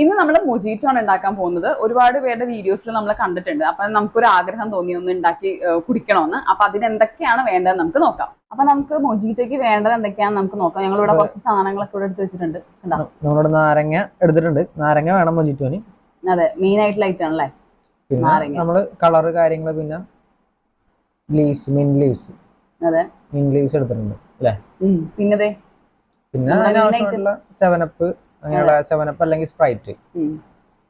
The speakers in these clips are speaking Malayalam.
ഇന്ന് നമ്മൾ മൊജീറ്റോ ആണ് ഉണ്ടാക്കാൻ പോകുന്നത്. ഒരുപാട് പേരുടെ വീഡിയോസിൽ നമ്മൾ കണ്ടിട്ടുണ്ട്. അപ്പൊ നമുക്കൊരു ആഗ്രഹം തോന്നി ഒന്ന് ഉണ്ടാക്കി കുടിക്കണമെന്ന്. അപ്പൊ അതിന് എന്തൊക്കെയാണ് വേണ്ടത് നമുക്ക് നോക്കാം. അപ്പൊ നമുക്ക് മൊജീറ്റോയ്ക്ക് വേണ്ടത് എന്തൊക്കെയാണെന്ന് നമുക്ക് നോക്കാം. ഞങ്ങളിവിടെ കുറച്ച് സാധനങ്ങളൊക്കെ ഇവിടെ എടുത്ത് വെച്ചിട്ടുണ്ട്. നമ്മളിവിടെ നാരങ്ങ എടുത്തിട്ടുണ്ട്. നാരങ്ങ വേണം മൊജീറ്റോന്. അതെ, മെയിൻ ആയിട്ടുള്ള ഐറ്റം ആണല്ലേ നാരങ്ങ. നമ്മള് കളറ് കാര്യങ്ങള് പിന്നെ ലീവ്സ്, മിന്റ് ലീവ്സ്. അതെ, മിന്റ് ലീവ്സ് എടുത്തിട്ടുണ്ട് അല്ലേ. പിന്നെ അതിനാവശ്യമായിട്ടുള്ള 7up, അങ്ങനെയുള്ള 7up അല്ലെങ്കിൽ സ്പ്രൈറ്റ്.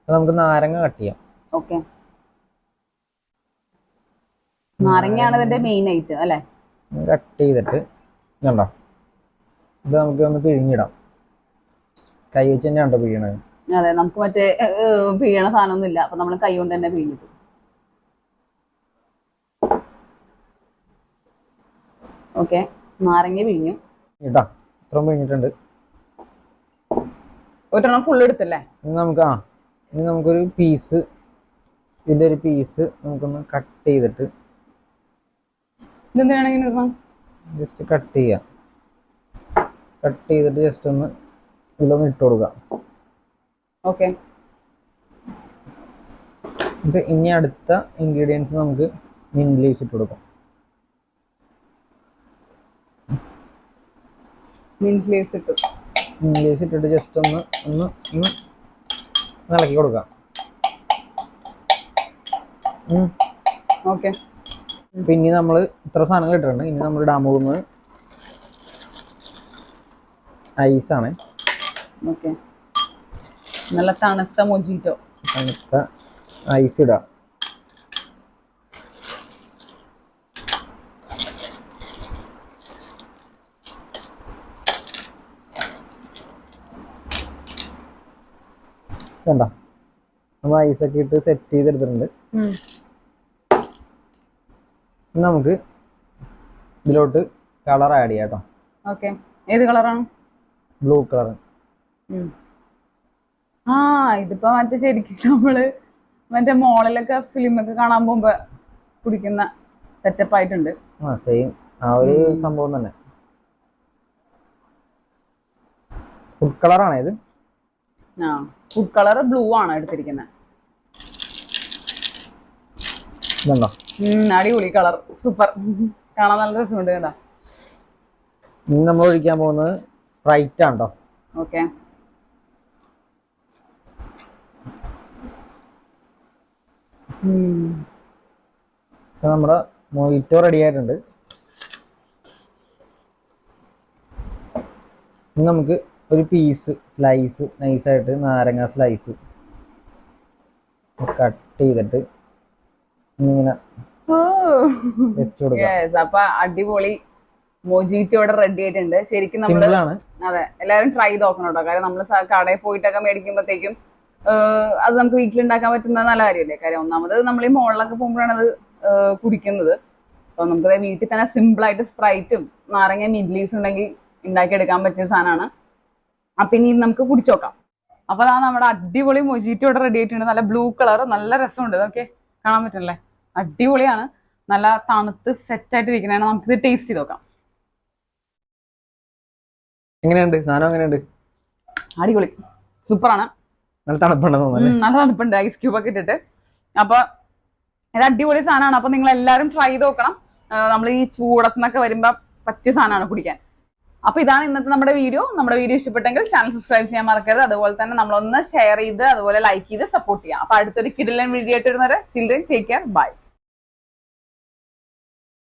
നമുക്ക് നാരങ്ങ കട്ട് ചെയ്യാം. ഓക്കെ, നാരങ്ങയാണ് ഇതിന്റെ മെയിൻ ഐറ്റം അല്ലേ. കട്ട് ചെയ്തിട്ട് കണ്ടോ, ഇത് നമുക്ക് ഒന്ന് പിഴിഞ്ഞിടാം. കൈ വെച്ച് തന്നെ കണ്ടോ പിഴിയണത്. അതെ, നമുക്ക് മറ്റേ പിഴിയണ സാധനമൊന്നും ഇല്ല. അപ്പൊ നമ്മൾ കൈ കൊണ്ട് തന്നെ പിഴിഞ്ഞിട്ടു. ഓക്കെ, നാരങ്ങ പിഴിഞ്ഞു കേട്ടോ. ഇത്രയും പിഴിഞ്ഞിട്ടുണ്ട്. ഒരെണ്ണം ഫുൾ എടുത്തല്ലേ. ഇനി നമുക്കൊരു പീസ്, ഇതിന്റെ ഒരു പീസ് നമുക്കൊന്ന് കട്ട് ചെയ്തിട്ട് ജസ്റ്റ് കട്ട് ചെയ്യാം. കട്ട് ചെയ്തിട്ട് ജസ്റ്റ് ഒന്ന് ഇതിലൊന്ന് ഇട്ട് കൊടുക്കാം. ഓക്കെ, ഇനി അടുത്ത ഇൻഗ്രീഡിയൻസ് നമുക്ക് മിന്റ് ലീവ്സ് ഇട്ട് കൊടുക്കാം. മിന്റ് ലീവ്സ് ഇട്ടിട്ട് ജസ്റ്റ് ഒന്ന് ഇളക്കി കൊടുക്കാം. ഓക്കെ, പിന്നെ നമ്മൾ ഇത്ര സാധനങ്ങൾ ഇട്ടിട്ടുണ്ട്. ഇനി നമ്മൾ ഇടാൻ പോകുന്നത് ഐസാണ്. ഓക്കെ, നല്ല തണുത്ത മൊജീറ്റോ. തണുത്ത ഐസ് ഇടാം. കണ്ടോ, നമ്മൾ ഐസൊക്കെ ഇട്ട് സെറ്റ് ചെയ്തെടുത്തിട്ടുണ്ട്. നമുക്ക് ഇതിലോട്ട് കളർ ആഡ് ചെയ്യാം കേട്ടോ. ഓക്കെ, ഏത് കളറാണ്? Blue colour. ഇതിപ്പോ മറ്റേ ശരിക്കും നമ്മള് മറ്റേ മോളിലൊക്കെ ഫിലിമൊക്കെ കാണാൻ പോകുമ്പോ കുടിക്കുന്ന സെറ്റപ്പ് ആയിട്ടുണ്ട്. സെയിം ആ ഒരു സംഭവം തന്നെ. ഫുഡ് കളറാണ് ഇത്. ഫുഡ് കളർ ബ്ലൂ ആണ് എടുത്തിരിക്കുന്നത്. അടിപൊളി കളർ, സൂപ്പർ, കാണാൻ നല്ല രസമുണ്ട് കേട്ടോ. ഇനി നമ്മൾ ഒഴിക്കാൻ പോകുന്നത് സ്പ്രൈറ്റ് ആണ് കേട്ടോ. ഓക്കെ, നമ്മുടെ മൊജിറ്റോ റെഡി ആയിട്ടുണ്ട്. ഇനി നമുക്ക് ഒരു പീസ് സ്ലൈസ് നൈസായിട്ട് നാരങ്ങ സ്ലൈസ് കട്ട് ചെയ്തിട്ട് ഇങ്ങനെ വെച്ച് കൊടുക്കാം. അപ്പൊ അടിപൊളി മൊജിറ്റോടെ റെഡി ആയിട്ടുണ്ട്. ശരിക്കും നമ്മള് അതെ എല്ലാവരും ട്രൈ ചെയ്ത് നോക്കണം കേട്ടോ. കാര്യം നമ്മള് കടയിൽ പോയിട്ടൊക്കെ മേടിക്കുമ്പോഴത്തേക്കും അത് നമുക്ക് വീട്ടിലുണ്ടാക്കാൻ പറ്റുന്ന നല്ല കാര്യമല്ലേ. കാര്യം ഒന്നാമത് നമ്മൾ ഈ മോളിലൊക്കെ പോകുമ്പോഴാണ് അത് കുടിക്കുന്നത്. അപ്പൊ നമുക്ക് വീട്ടിൽ തന്നെ സിമ്പിൾ ആയിട്ട് സ്പ്രൈറ്റും നാരങ്ങ മിന്റ് ലീവ്സ് ഉണ്ടെങ്കിൽ ഉണ്ടാക്കിയെടുക്കാൻ പറ്റിയ സാധനമാണ്. അപ്പൊ ഇനി നമുക്ക് കുടിച്ചു നോക്കാം. അപ്പൊ അതാ നമ്മുടെ അടിപൊളി മൊജിറ്റോ ഇവിടെ റെഡി ആയിട്ടുണ്ട്. നല്ല ബ്ലൂ കളർ, നല്ല രസമുണ്ട്. ഇതൊക്കെ കാണാൻ പറ്റല്ലേ, അടിപൊളിയാണ്. നല്ല തണുത്ത് സെറ്റ് ആയിട്ട് ഇരിക്കുന്നതാണ്. നമുക്കിത് ടേസ്റ്റ് ചെയ്ത് നോക്കാം. എങ്ങനെയുണ്ട് സാധനം? എങ്ങനെയുണ്ട്? അടിപൊളി, സൂപ്പറാണ്. നല്ല തണുപ്പുണ്ടെന്ന്. നല്ല തണുപ്പുണ്ട്, ഐസ് ക്യൂബ് ഒക്കെ ഇട്ടിട്ട്. അപ്പൊ ഇത് അടിപൊളി സാധനമാണ്. അപ്പൊ നിങ്ങൾ എല്ലാവരും ട്രൈ ചെയ്ത് നോക്കണം. നമ്മൾ ഈ ചൂടത്തുനിന്നൊക്കെ വരുമ്പോ പറ്റിയ സാധനമാണ് കുടിക്കാൻ. അപ്പൊ ഇതാണ് ഇന്നത്തെ നമ്മുടെ വീഡിയോ. നമ്മുടെ വീഡിയോ ഇഷ്ടപ്പെട്ടെങ്കിൽ ചാനൽ സബ്സ്ക്രൈബ് ചെയ്യാൻ മറക്കരുത്. അതുപോലെ തന്നെ നമ്മളൊന്ന് ഷെയർ ചെയ്ത് അതുപോലെ ലൈക്ക് ചെയ്ത് സപ്പോർട്ട് ചെയ്യാം. അപ്പൊ അടുത്തൊരു കിടിലൻ വീഡിയോ ആയിട്ട് വരുന്നവരെ ചിൽഡ്രൻ ടേക്ക് കെയർ, ബൈ.